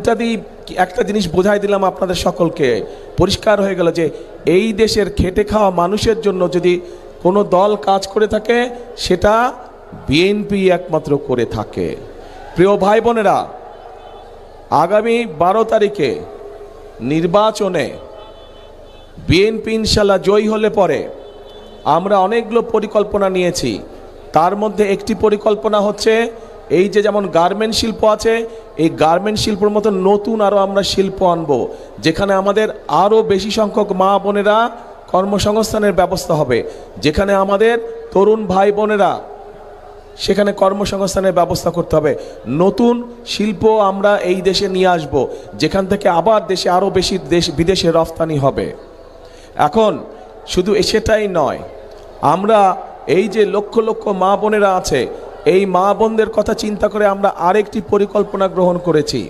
দুইটা দিয়ে একটা জিনিস বোঝাই দিলাম আপনাদের সকলকে, পরিষ্কার হয়ে গেল যে এই দেশের খেটে খাওয়া মানুষের জন্য যদি কোনো দল কাজ করে থাকে সেটা বিএনপি একমাত্র করে থাকে। প্রিয় ভাই বোনেরা, আগামী 12 তারিখে নির্বাচনে বিএনপি ইনশাল্লাহ জয়ী হলে পরে আমরা অনেকগুলো পরিকল্পনা নিয়েছি। তার মধ্যে একটি পরিকল্পনা হচ্ছে এই যে যেমন গার্মেন্ট শিল্প আছে, এই গার্মেন্ট শিল্পের মতো নতুন আরও আমরা শিল্প আনব, যেখানে আমাদের আরও বেশি সংখ্যক মা বোনেরা কর্মসংস্থানের ব্যবস্থা হবে, যেখানে আমাদের তরুণ ভাই বোনেরা সেখানে কর্মসংস্থানের ব্যবস্থা করতে হবে। নতুন শিল্প আমরা এই দেশে নিয়ে আসব, যেখান থেকে আবার দেশে আরও বেশি বিদেশে রফতানি হবে। এখন শুধু সেটাই নয়, আমরা এই যে লক্ষ লক্ষ মা বোনেরা আছে, এই মা বোনদের কথা চিন্তা করে আমরা আরেকটি পরিকল্পনা গ্রহণ করেছি।